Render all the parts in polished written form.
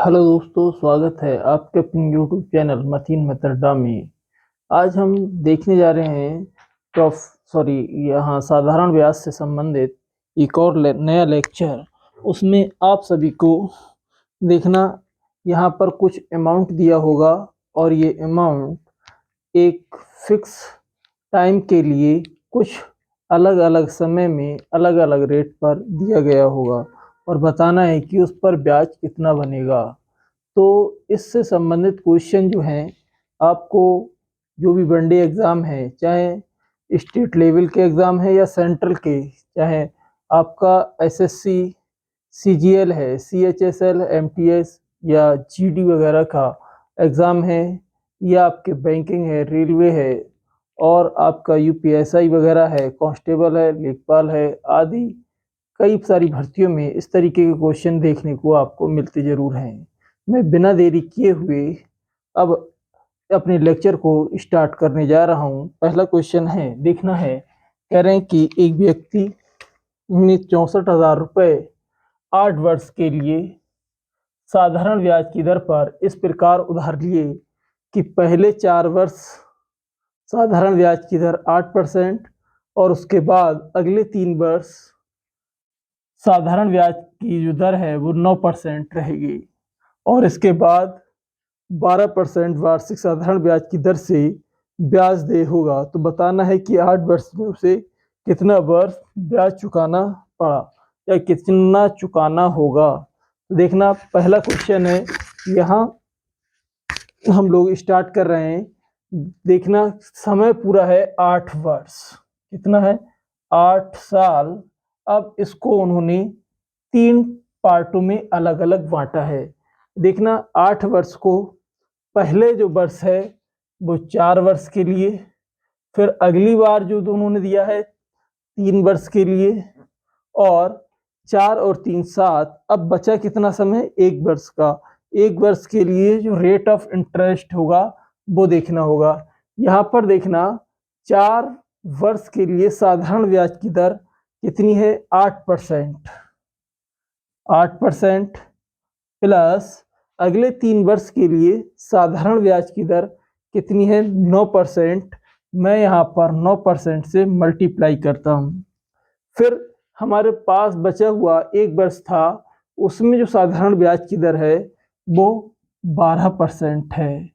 Hello दोस्तों, स्वागत है आपके अपने यूट्यूब चैनल मतीन मतरडा में। आज हम देखने जा रहे हैं प्रॉफ सॉरी यहाँ साधारण व्याज से संबंधित एक और नया लेक्चर। उसमें आप सभी को देखना, यहाँ पर कुछ अमाउंट दिया होगा और ये अमाउंट एक फिक्स टाइम के लिए कुछ अलग अलग समय में अलग अलग रेट पर दिया गया होगा और बताना है कि उस पर ब्याज कितना बनेगा। तो इससे संबंधित क्वेश्चन जो हैं आपको जो भी वनडे एग्ज़ाम है, चाहे स्टेट लेवल के एग्ज़ाम है या सेंट्रल के, चाहे आपका एसएससी सीजीएल है, सीएचएसएल, एमटीएस या जीडी वगैरह का एग्ज़ाम है, या आपके बैंकिंग है, रेलवे है और आपका यूपीएसआई वगैरह है, कांस्टेबल है, लेखपाल है आदि कई सारी भर्तियों में इस तरीके के क्वेश्चन देखने को आपको मिलते ज़रूर हैं। मैं बिना देरी किए हुए अब अपने लेक्चर को स्टार्ट करने जा रहा हूँ। पहला क्वेश्चन है, देखना है, कह रहे हैं कि एक व्यक्ति ने 64,000 रुपये 8 वर्ष के लिए साधारण ब्याज की दर पर इस प्रकार उधार लिए कि पहले 4 वर्ष साधारण ब्याज की दर 8% और उसके बाद अगले 3 वर्ष साधारण ब्याज की जो दर है वो 9% रहेगी और इसके बाद 12% वार्षिक साधारण ब्याज की दर से ब्याज दे होगा। तो बताना है कि 8 वर्ष में उसे कितना वर्ष ब्याज चुकाना पड़ा या कितना चुकाना होगा। तो देखना, पहला क्वेश्चन है, यहाँ हम लोग स्टार्ट कर रहे हैं। देखना, समय पूरा है 8 वर्ष, कितना है 8 साल। अब इसको उन्होंने 3 पार्टों में अलग अलग बांटा है। देखना, 8 वर्ष को पहले जो वर्ष है वो 4 वर्ष के लिए, फिर अगली बार जो उन्होंने दिया है 3 वर्ष के लिए और 4 और 3 7। अब बचा कितना समय, 1 वर्ष का। 1 वर्ष के लिए जो रेट ऑफ इंटरेस्ट होगा वो देखना होगा। यहाँ पर देखना, 4 वर्ष के लिए साधारण ब्याज की दर कितनी है, 8%। 8% प्लस अगले 3 वर्ष के लिए साधारण ब्याज की दर कितनी है, 9%। मैं यहाँ पर 9% से मल्टीप्लाई करता हूँ। फिर हमारे पास बचा हुआ 1 वर्ष था, उसमें जो साधारण ब्याज की दर है वो 12% है।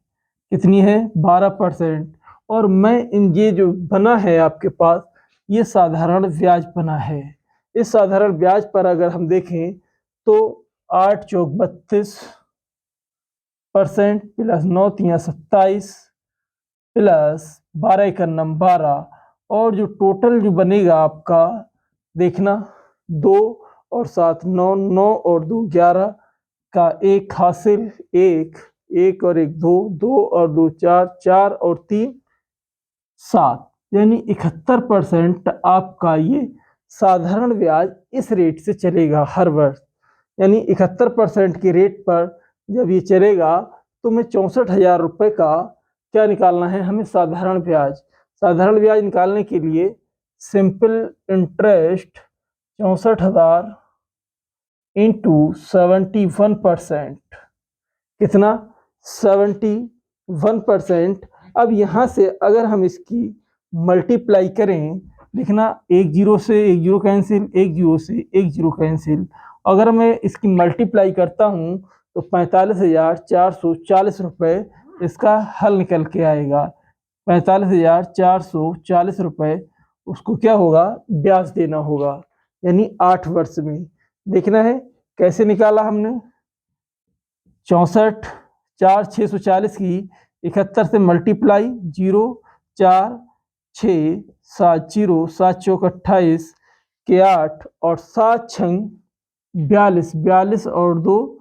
कितनी है, 12%। और मैं ये जो बना है आपके पास, ये साधारण ब्याज बना है। इस साधारण ब्याज पर अगर हम देखें तो 8 चौक 32% प्लस 9 तिया 27 प्लस 12 एक 12 और जो टोटल जो बनेगा आपका, देखना 2 और 7 9, 9 और 2 11 का 1 हासिल, 1 1 और 1 2, 2 और 2 4, 4 और 3 7, यानी 71% आपका ये साधारण ब्याज इस रेट से चलेगा हर वर्ष। यानी 71% के रेट पर जब ये चलेगा तो मैं 64,000 रुपये का क्या निकालना है हमें, साधारण ब्याज। साधारण ब्याज निकालने के लिए सिंपल इंटरेस्ट 64,000 इंटू 71%, कितना, 71%। अब यहाँ से अगर हम इसकी मल्टीप्लाई करें, देखना 1 जीरो से 1 जीरो कैंसिल, 1 जीरो से 1 जीरो कैंसिल। अगर मैं इसकी मल्टीप्लाई करता हूँ तो 45,440 रुपये इसका हल निकल के आएगा। 45,440 रुपये उसको क्या होगा, ब्याज देना होगा, यानी 8 वर्ष में। देखना है कैसे निकाला हमने, 64 4 640 की 71 से मल्टीप्लाई, 0 4 6 7 0 7 चौक 28 के 8 और 7 छंग 42, 42 और 2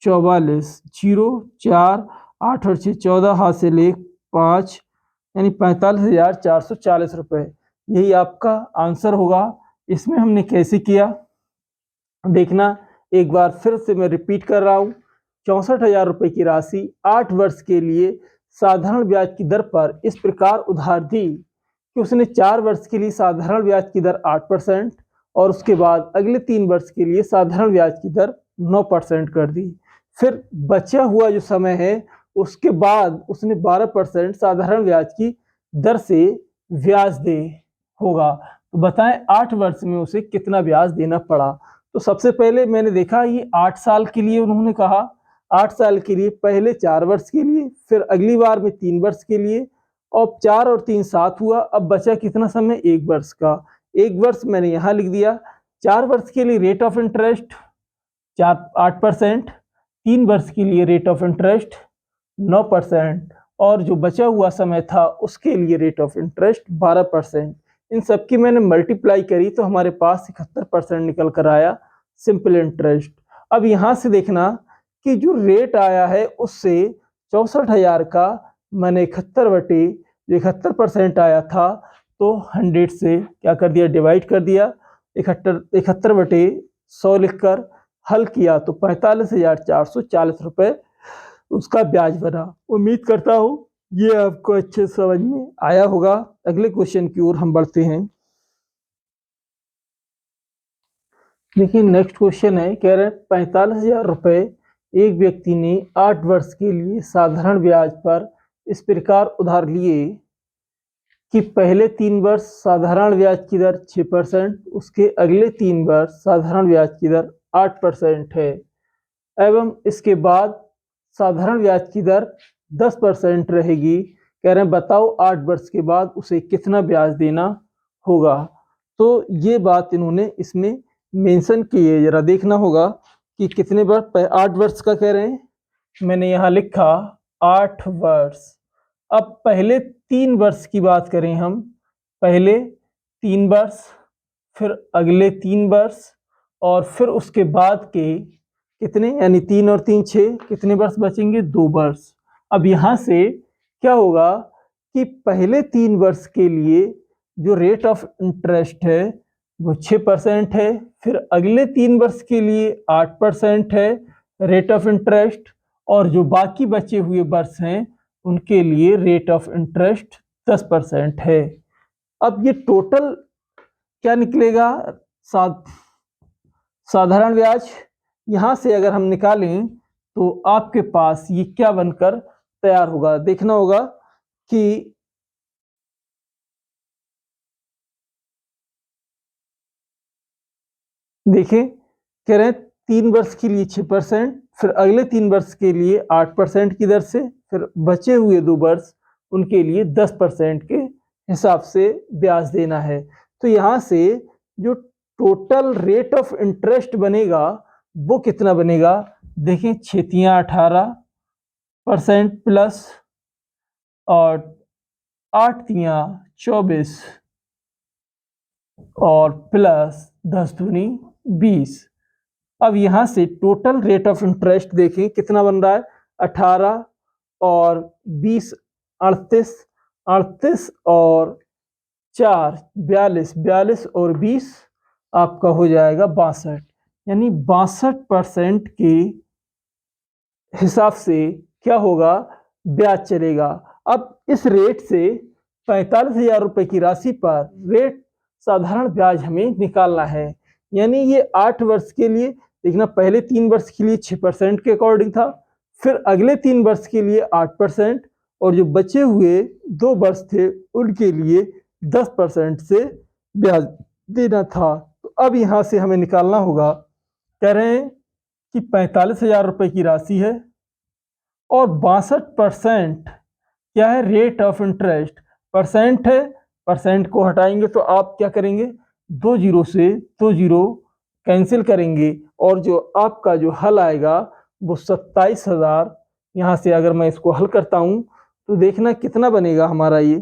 44, 0 4 8 और 6 14 हासिल 1 5, यानी 45,440 रुपये। यही आपका आंसर होगा। इसमें हमने कैसे किया, देखना एक बार फिर से मैं रिपीट कर रहा हूँ। 64,000 रुपये की राशि 8 वर्ष के लिए साधारण ब्याज की दर पर इस प्रकार उधार दी कि उसने 4 वर्ष के लिए साधारण ब्याज की दर 8% और उसके बाद अगले 3 वर्ष के लिए साधारण ब्याज की दर 9% कर दी। फिर बचा हुआ जो समय है उसके बाद उसने 12% साधारण ब्याज की दर से ब्याज दे होगा। तो बताएं 8 वर्ष में उसे कितना ब्याज देना पड़ा। तो सबसे पहले मैंने देखा ये 8 साल के लिए उन्होंने कहा, 8 साल के लिए, पहले 4 वर्ष के लिए, फिर अगली बार में 3 वर्ष के लिए, और 4 और 3 7 हुआ। अब बचा कितना समय, 1 वर्ष का। 1 वर्ष मैंने यहाँ लिख दिया। 4 वर्ष के लिए रेट ऑफ इंटरेस्ट 8%, 3 वर्ष के लिए रेट ऑफ इंटरेस्ट 9%, और जो बचा हुआ समय था उसके लिए रेट ऑफ इंटरेस्ट 12%। इन सब की मैंने मल्टीप्लाई करी तो हमारे पास 71% निकल कर आया सिंपल इंटरेस्ट। अब यहाँ से देखना कि जो रेट आया है उससे 64,000 का मैंने 71% आया था तो 100 से क्या कर दिया, डिवाइड कर दिया। 71/100 लिखकर हल किया तो 45,440 रुपए उसका ब्याज बना। उम्मीद करता हूँ ये आपको अच्छे समझ में आया होगा। अगले क्वेश्चन की ओर हम बढ़ते हैं। देखिए नेक्स्ट क्वेश्चन है, कह रहे 45,000 रुपए एक व्यक्ति ने 8 वर्ष के लिए साधारण ब्याज पर इस प्रकार उधार लिए कि पहले 3 वर्ष साधारण ब्याज की दर 6%, उसके अगले 3 वर्ष साधारण ब्याज की दर 8% है, एवं इसके बाद साधारण ब्याज की दर 10% रहेगी। कह रहे हैं बताओ 8 वर्ष के बाद उसे कितना ब्याज देना होगा। तो ये बात इन्होंने इसमें मेंशन की है, जरा देखना होगा कि कितने वर्ष। 8 वर्ष का कह रहे हैं, मैंने यहाँ लिखा 8 वर्ष। अब पहले 3 वर्ष की बात करें हम, पहले 3 वर्ष, फिर अगले 3 वर्ष, और फिर उसके बाद के कितने, यानी 3 और 3 6, कितने वर्ष बचेंगे, 2 वर्ष। अब यहाँ से क्या होगा कि पहले 3 वर्ष के लिए जो रेट ऑफ इंटरेस्ट है वो 6% है, फिर अगले 3 वर्ष के लिए 8% है रेट ऑफ इंटरेस्ट, और जो बाकी बचे हुए वर्ष हैं उनके लिए रेट ऑफ इंटरेस्ट 10% है। अब ये टोटल क्या निकलेगा, साधारण ब्याज। यहां से अगर हम निकालें तो आपके पास ये क्या बनकर तैयार होगा, देखना होगा कि देखिए कह रहे हैं 3 वर्ष के लिए 6%, फिर अगले 3 वर्ष के लिए 8% की दर से, फिर बचे हुए 2 वर्ष उनके लिए 10% के हिसाब से ब्याज देना है। तो यहाँ से जो टोटल रेट ऑफ इंटरेस्ट बनेगा वो कितना बनेगा, देखिए 6 18% प्लस और 8 24 और प्लस 10 दूनी 20। अब यहाँ से टोटल रेट ऑफ इंटरेस्ट देखें कितना बन रहा है, 18 और 20 38, 38 और 4 42, 42 और 20 आपका हो जाएगा 62, यानी 62% के हिसाब से क्या होगा, ब्याज चलेगा। अब इस रेट से 45,000 रुपए की राशि पर रेट साधारण ब्याज हमें निकालना है। यानी ये 8 वर्ष के लिए देखना, पहले 3 वर्ष के लिए 6% के अकॉर्डिंग था, फिर अगले 3 वर्ष के लिए 8%, और जो बचे हुए 2 वर्ष थे उनके लिए 10% से ब्याज देना था। तो अब यहाँ से हमें निकालना होगा, कह रहे हैं कि 45,000 रुपए की राशि है और 62% क्या है, रेट ऑफ इंटरेस्ट। परसेंट है, परसेंट को हटाएंगे तो आप क्या करेंगे, 2 जीरो से 2 जीरो कैंसिल करेंगे, और जो आपका जो हल आएगा वो 27,000। यहाँ से अगर मैं इसको हल करता हूं तो देखना कितना बनेगा हमारा ये,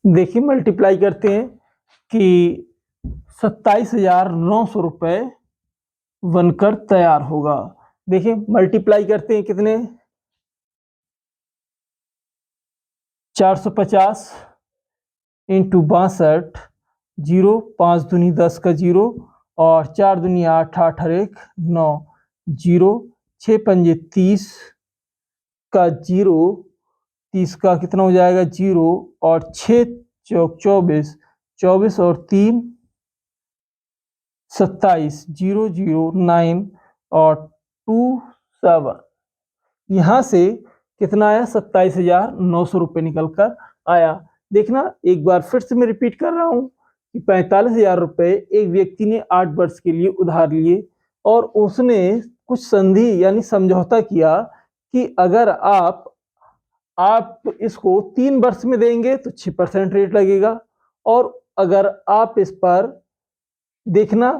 देखिए मल्टीप्लाई करते हैं कि 27,900 रुपए बनकर तैयार होगा। देखिए मल्टीप्लाई करते हैं कितने, 450 इंटू 62, 0 5 दूनी 10 का 0, और 4 दूनी 8, 8 और 1 9, 0 6 पंजे 30 का 0, 30 का कितना हो जाएगा 0, और 6 चौक 24, 24 और 3 27,009 और 27, यहाँ से कितना आया 27,900 रुपये निकल कर आया। देखना एक बार फिर से मैं रिपीट कर रहा हूँ कि 45,000 रुपये एक व्यक्ति ने 8 वर्ष के लिए उधार लिए और उसने कुछ संधि यानी समझौता किया कि अगर आप इसको 3 वर्ष में देंगे तो 6% रेट लगेगा, और अगर आप इस पर देखना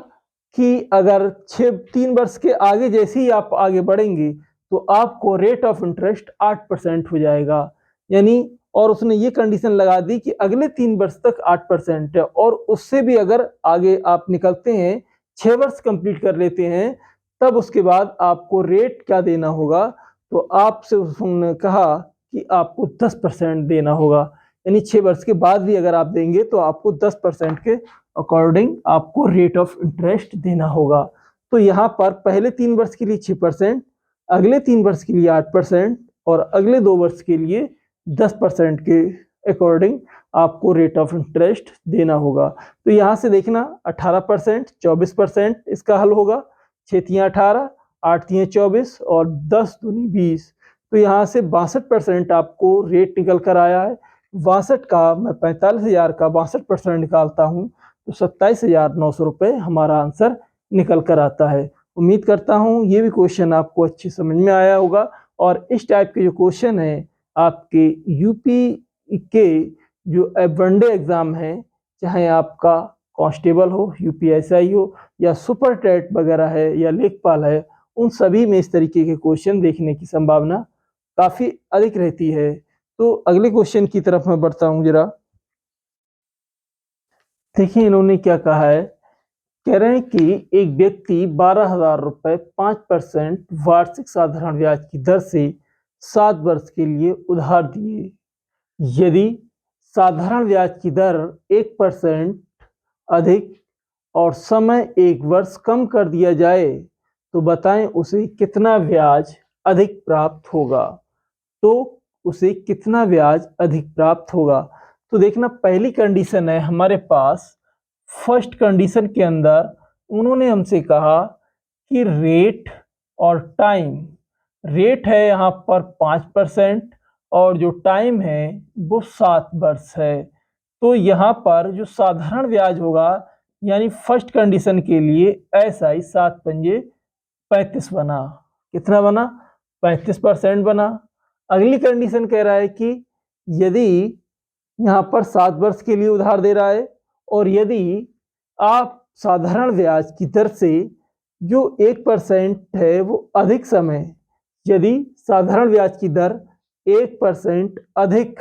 कि अगर 3 वर्ष के आगे जैसे ही आप आगे बढ़ेंगे तो आपको रेट ऑफ इंटरेस्ट 8% हो जाएगा। यानी और उसने ये कंडीशन लगा दी कि अगले 3 वर्ष तक 8% है, और उससे भी अगर आगे आप निकलते हैं, 6 वर्ष कंप्लीट कर लेते हैं, तब उसके बाद आपको रेट क्या देना होगा, तो आपसे उसने कहा कि आपको 10% देना होगा। यानी 6 वर्ष के बाद भी अगर आप देंगे तो आपको 10% के अकॉर्डिंग आपको रेट ऑफ इंटरेस्ट देना होगा। तो यहाँ पर पहले 3 वर्ष के लिए 6%, अगले 3 वर्ष के लिए 8% और अगले 2 वर्ष के लिए 10% के अकॉर्डिंग आपको रेट ऑफ इंटरेस्ट देना होगा। तो यहाँ से देखना 18%, 24% इसका हल होगा। 6 तियां 18, 8 तियां 24 और 10 दूनी 20। तो यहाँ से 62% आपको रेट निकल कर आया है। 62 का मैं 45,000 का 62% निकालता हूँ तो 27,900 रुपये हमारा आंसर निकल कर आता है। उम्मीद करता हूँ ये भी क्वेश्चन आपको अच्छे समझ में आया होगा, और इस टाइप के जो क्वेश्चन है आपके यूपी के जो वनडे एग्जाम है, चाहे आपका कांस्टेबल हो, यूपीएसआई हो या सुपर टेट वगैरह है या लेखपाल है, उन सभी में इस तरीके के क्वेश्चन देखने की संभावना काफी अधिक रहती है। तो अगले क्वेश्चन की तरफ मैं बढ़ता हूँ जरा। देखिए इन्होंने क्या कहा है, कह रहे हैं कि एक व्यक्ति 12,000 रुपये 5% वार्षिक साधारण ब्याज की दर से 7 वर्ष के लिए उधार दिए। यदि साधारण ब्याज की दर 1% अधिक और समय 1 वर्ष कम कर दिया जाए तो बताएं उसे कितना ब्याज अधिक प्राप्त होगा। तो उसे कितना ब्याज अधिक प्राप्त होगा। तो देखना पहली कंडीशन है हमारे पास, फर्स्ट कंडीशन के अंदर उन्होंने हमसे कहा कि रेट और टाइम, रेट है यहाँ पर 5% और जो टाइम है वो 7 वर्ष है। तो यहाँ पर जो साधारण ब्याज होगा, यानी फर्स्ट कंडीशन के लिए ऐसा ही 7 पंजे 35 बना। कितना बना? 35% बना। अगली कंडीशन कह रहा है कि यदि यहाँ पर 7 वर्ष के लिए उधार दे रहा है और यदि आप साधारण ब्याज की दर से जो 1% है वो अधिक समय, यदि साधारण ब्याज की दर 1% अधिक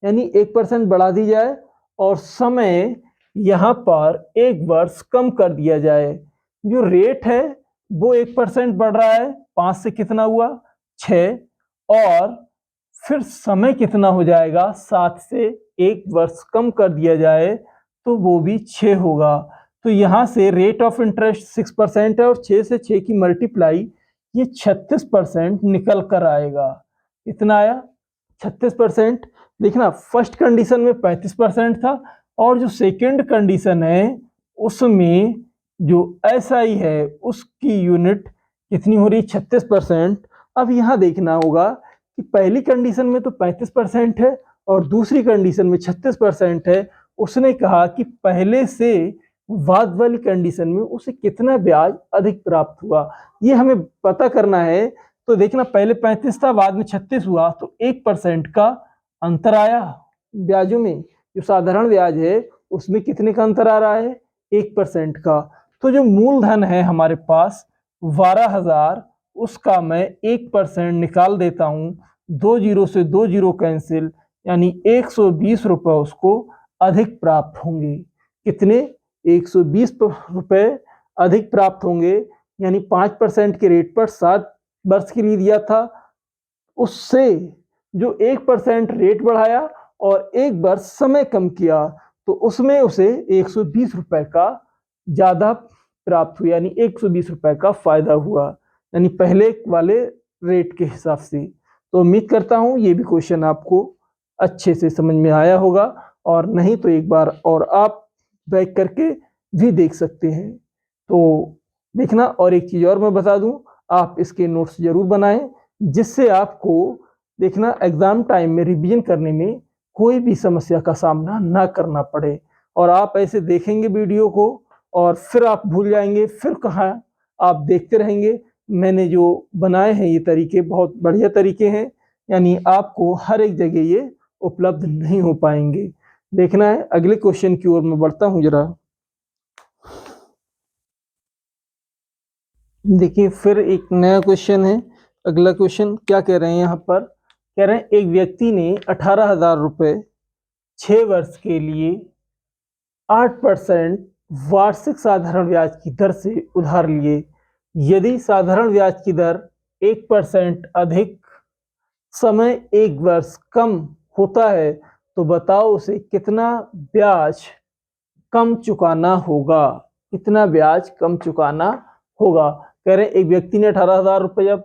यानी 1% बढ़ा दी जाए और समय यहाँ पर 1 वर्ष कम कर दिया जाए। जो रेट है वो 1% बढ़ रहा है, 5 से कितना हुआ 6, और फिर समय कितना हो जाएगा, 7 से 1 वर्ष कम कर दिया जाए तो वो भी 6 होगा। तो यहाँ से रेट ऑफ इंटरेस्ट 6% है और 6 से 6 की मल्टीप्लाई ये 36% निकल कर आएगा। कितना आया? 36%। देखना फर्स्ट कंडीशन में 35% था और जो सेकेंड कंडीशन है उसमें जो एसआई है उसकी यूनिट कितनी हो रही? 36%। अब यहाँ देखना होगा कि पहली कंडीशन में तो 35% है और दूसरी कंडीशन में 36% है। उसने कहा कि पहले से बाद वाली कंडीशन में उसे कितना ब्याज अधिक प्राप्त हुआ, ये हमें पता करना है। तो देखना पहले 35 था, बाद में 36 हुआ, तो 1% का अंतर आया ब्याजों में। जो साधारण ब्याज है उसमें कितने का अंतर आ रहा है? 1% का। तो जो मूलधन है हमारे पास 12,000, उसका मैं 1% निकाल देता हूँ। 2 जीरो से 2 जीरो कैंसिल, यानी 120 रुपये उसको अधिक प्राप्त होंगे। कितने? 120 रुपये अधिक प्राप्त होंगे, यानी 5% के रेट पर 7 वर्ष के लिए दिया था, उससे जो 1% रेट बढ़ाया और 1 वर्ष समय कम किया तो उसमें उसे 120 रुपये का ज्यादा प्राप्त हुआ, यानी 120 रुपये का फायदा हुआ, यानी पहले वाले रेट के हिसाब से। तो उम्मीद करता हूँ ये भी क्वेश्चन आपको अच्छे से समझ में आया होगा, और नहीं तो एक बार और आप बैक करके भी देख सकते हैं। तो देखना, और एक चीज़ और मैं बता दूं, आप इसके नोट्स जरूर बनाएं, जिससे आपको देखना एग्जाम टाइम में रिवीजन करने में कोई भी समस्या का सामना ना करना पड़े। और आप ऐसे देखेंगे वीडियो को और फिर आप भूल जाएंगे, फिर कहाँ आप देखते रहेंगे। मैंने जो बनाए हैं ये तरीके बहुत बढ़िया तरीके हैं, यानी आपको हर एक जगह ये उपलब्ध नहीं हो पाएंगे। देखना है, अगले क्वेश्चन की ओर मैं बढ़ता हूं जरा। देखिए फिर एक नया क्वेश्चन है। अगला क्वेश्चन क्या कह रहे हैं यहाँ पर, कह रहे हैं एक व्यक्ति ने 18,000 रुपये 6 वर्ष के लिए 8% वार्षिक साधारण ब्याज की दर से उधार लिए। यदि साधारण ब्याज की दर 1% अधिक समय 1 वर्ष कम होता है तो बताओ उसे कितना ब्याज कम चुकाना होगा। कितना ब्याज कम चुकाना होगा। कह रहे एक व्यक्ति ने 18,000 रुपये जब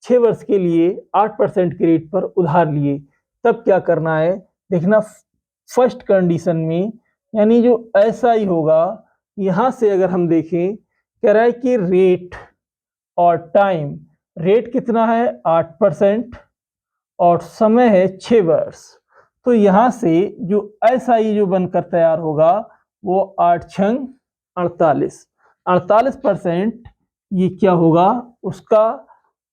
6 वर्ष के लिए 8% के रेट पर उधार लिए, तब क्या करना है। देखना, फर्स्ट कंडीशन में यानी जो ऐसा ही होगा, यहां से अगर हम देखें, कह रहा है कि रेट और टाइम, रेट कितना है 8% और समय है 6 वर्ष। तो यहां से जो ऐसा ही जो बनकर तैयार होगा वो 8×6 48, 48% ये क्या होगा उसका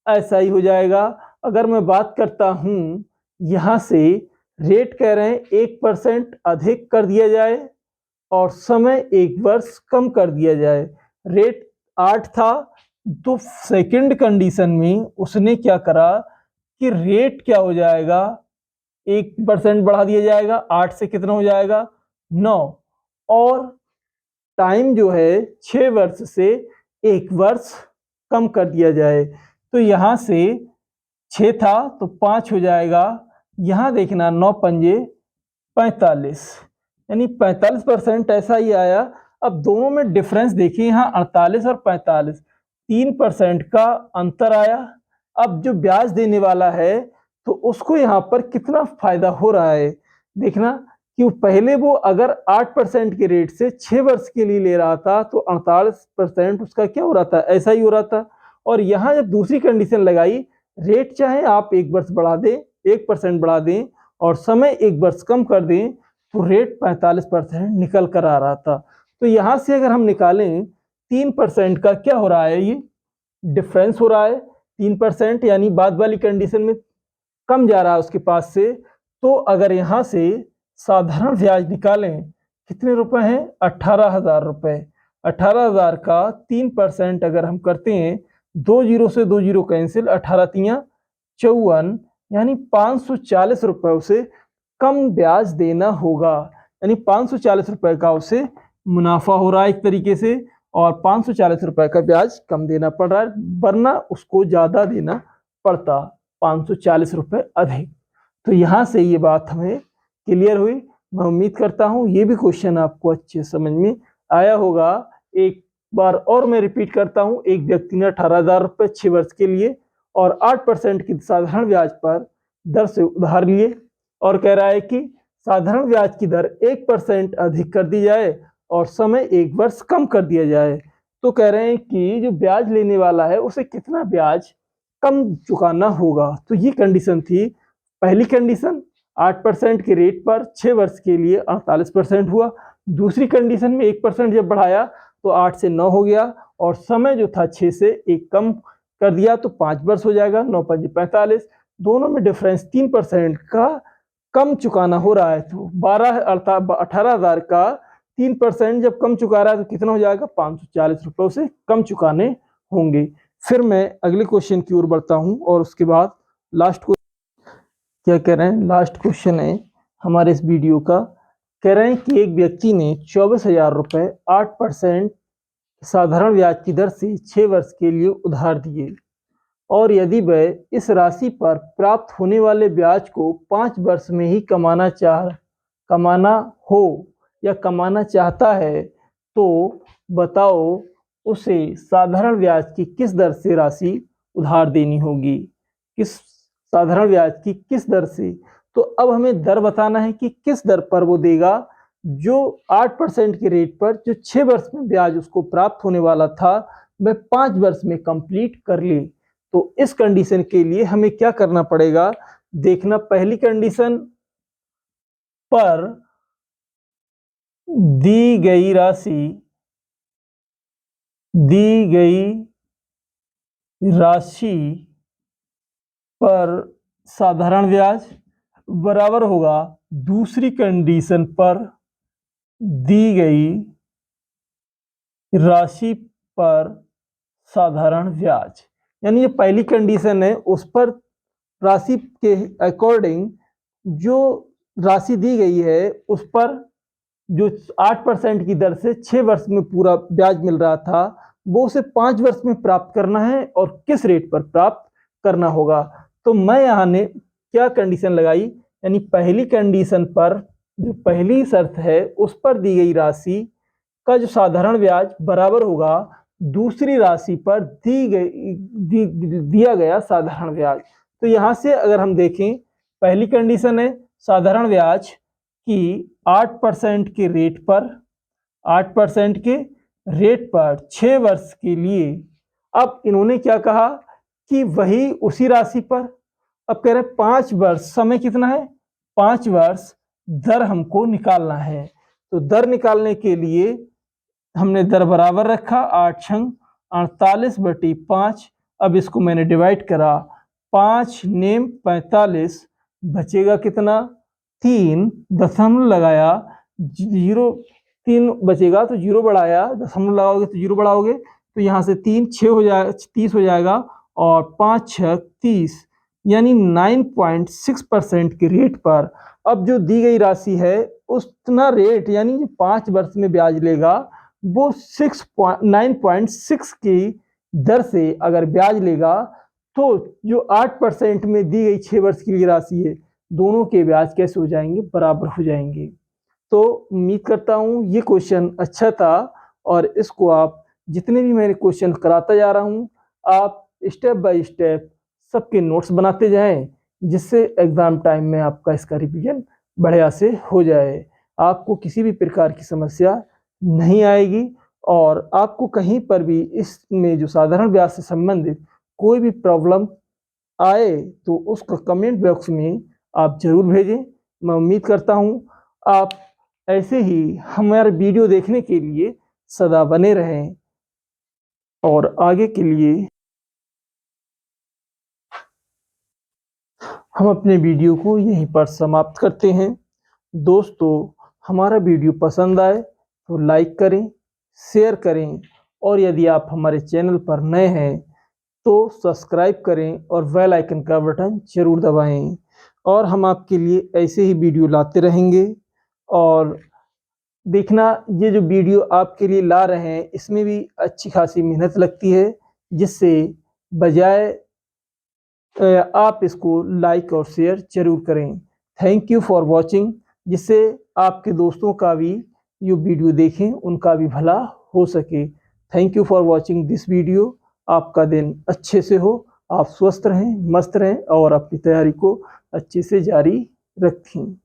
ऐसा ही हो जाएगा। अगर मैं बात करता हूं यहां से, रेट कह रहे हैं 1% अधिक कर दिया जाए और समय 1 वर्ष कम कर दिया जाए। रेट 8 था, तो सेकंड कंडीशन में उसने क्या करा कि रेट क्या हो जाएगा, 1% बढ़ा दिया जाएगा, 8 से कितना हो जाएगा 9, और टाइम जो है 6 वर्ष से 1 वर्ष कम कर दिया जाए। तो यहां से 6 था तो 5 हो जाएगा, यहां देखना 9 पंजे 45, यानी 45% ऐसा ही आया। अब दोनों में डिफरेंस देखिए, यहाँ 48 और 45, 3% का अंतर आया। अब जो ब्याज देने वाला है तो उसको यहाँ पर कितना फायदा हो रहा है। देखना कि पहले वो अगर 8% के रेट से 6 वर्ष के लिए ले रहा था तो 48% उसका क्या हो रहा था, ऐसा ही हो रहा था। और यहाँ जब दूसरी कंडीशन लगाई, रेट चाहे आप 1 वर्ष बढ़ा दें, 1% बढ़ा दें और समय 1 वर्ष कम कर दें, तो रेट 45% निकल कर आ रहा था। तो यहां से अगर हम निकालें 3% का क्या हो रहा है, ये डिफरेंस हो रहा है 3%, यानी बाद वाली कंडीशन में कम जा रहा है उसके पास से। तो अगर यहां से साधारण ब्याज निकालें, कितने रुपए हैं 18,000 रुपए। 18,000 का 3% अगर हम करते हैं, 2 जीरो से 2 जीरो कैंसिल, 18 तियां 54, यानी 540 रुपए उसे कम ब्याज देना होगा। यानी 540 रुपए का उसे मुनाफा हो रहा है एक तरीके से, और 540 रुपए का ब्याज कम देना पड़ रहा है, वरना उसको ज्यादा देना पड़ता 540 रुपए अधिक। तो यहां से ये बात हमें क्लियर हुई। मैं उम्मीद करता हूं ये भी क्वेश्चन आपको अच्छे समझ में आया होगा। एक बार और मैं रिपीट करता हूं, एक व्यक्ति ने 18,000 रुपये 6 वर्ष के लिए और 8% की साधारण ब्याज पर दर से उधार लिए, और कह रहा है कि साधारण ब्याज की दर 1% अधिक कर दी जाए और समय 1 वर्ष कम कर दिया जाए। तो कह रहे हैं कि जो ब्याज लेने वाला है उसे कितना ब्याज कम चुकाना होगा। तो ये कंडीशन थी। पहली कंडीशन 8% के रेट पर 6 वर्ष के लिए 48% हुआ। दूसरी कंडीशन में 1% जब बढ़ाया तो 8 से 9 हो गया, और समय जो था 6 से 1 कम कर दिया तो 5 वर्ष हो जाएगा, 9 5 45। दोनों में डिफरेंस 3% का कम चुकाना हो रहा है। तो 18,000 का 3% जब कम चुका रहा है तो कितना हो जाएगा, 540 रुपए उसे कम चुकाने होंगे। फिर मैं अगले क्वेश्चन की ओर बढ़ता हूं, और उसके बाद लास्ट क्या कह रहे हैं, लास्ट क्वेश्चन है हमारे इस वीडियो का। कह रहे हैं कि एक व्यक्ति ने 24,000 रुपए 8% साधारण ब्याज की दर से 6 वर्ष के लिए उधार दिए, और यदि वह इस राशि पर प्राप्त होने वाले ब्याज को 5 वर्ष में ही कमाना हो या कमाना चाहता है, तो बताओ उसे साधारण ब्याज की किस दर से राशि उधार देनी होगी। साधारण ब्याज की किस दर से। तो अब हमें दर बताना है कि किस दर पर वो देगा। जो 8% के रेट पर जो 6 वर्ष में ब्याज उसको प्राप्त होने वाला था वह 5 वर्ष में कंप्लीट कर ले। तो इस कंडीशन के लिए हमें क्या करना पड़ेगा, देखना। पहली कंडीशन पर दी गई राशि पर साधारण ब्याज बराबर होगा दूसरी कंडीशन पर दी गई राशि पर साधारण ब्याज। यानी ये पहली कंडीशन है, उस पर राशि के अकॉर्डिंग जो राशि दी गई है उस पर जो 8% की दर से 6 वर्ष में पूरा ब्याज मिल रहा था वो उसे 5 वर्ष में प्राप्त करना है और किस रेट पर प्राप्त करना होगा। तो मैं यहाँ ने क्या कंडीशन लगाई, यानी पहली कंडीशन पर जो पहली शर्त है उस पर दी गई राशि का जो साधारण ब्याज बराबर होगा दूसरी राशि पर दिया गया साधारण ब्याज। तो यहाँ से अगर हम देखें, पहली कंडीशन है साधारण ब्याज की 8% के रेट पर 8% के रेट पर 6 वर्ष के लिए। अब इन्होंने क्या कहा कि वही उसी राशि पर, अब कह रहे 5 वर्ष, समय कितना है 5 वर्ष, दर हमको निकालना है। तो दर निकालने के लिए हमने दर बराबर रखा 8 छंग 48/5। अब इसको मैंने डिवाइड करा, 5 नेम 45, बचेगा कितना 3, दशमलव लगाया 0, 3 बचेगा तो 0 बढ़ाया, दशमलव लगाओगे तो 0 बढ़ाओगे तो यहाँ से 3 6 हो जाएगा 30 हो जाएगा और 5 6 30, यानी 9.6% के रेट पर अब जो दी गई राशि है उतना रेट यानी 5 वर्ष में ब्याज लेगा वो 9.6 की दर से अगर ब्याज लेगा तो जो 8% में दी गई 6 वर्ष की राशि है दोनों के ब्याज कैसे हो जाएंगे, बराबर हो जाएंगे। तो उम्मीद करता हूँ ये क्वेश्चन अच्छा था और इसको आप जितने भी मैंने क्वेश्चन कराता जा रहा हूँ आप स्टेप बाय स्टेप सबके नोट्स बनाते जाएं, जिससे एग्जाम टाइम में आपका इसका रिवीजन बढ़िया से हो जाए, आपको किसी भी प्रकार की समस्या नहीं आएगी और आपको कहीं पर भी इसमें जो साधारण ब्याज से संबंधित कोई भी प्रॉब्लम आए तो उसको कमेंट बॉक्स में आप जरूर भेजें। मैं उम्मीद करता हूँ आप ऐसे ही हमारे वीडियो देखने के लिए सदा बने रहें और आगे के लिए हम अपने वीडियो को यहीं पर समाप्त करते हैं। दोस्तों, हमारा वीडियो पसंद आए तो लाइक करें, शेयर करें और यदि आप हमारे चैनल पर नए हैं तो सब्सक्राइब करें और बेल आइकन का बटन जरूर दबाएं और हम आपके लिए ऐसे ही वीडियो लाते रहेंगे। और देखना, ये जो वीडियो आपके लिए ला रहे हैं इसमें भी अच्छी खासी मेहनत लगती है, जिससे बजाय आप इसको लाइक और शेयर जरूर करें। थैंक यू फॉर वॉचिंग, जिससे आपके दोस्तों का भी ये वीडियो देखें, उनका भी भला हो सके। Thank you for watching this video. आपका दिन अच्छे से हो, आप स्वस्थ रहें, मस्त रहें और अपनी तैयारी को अच्छे से जारी रखें।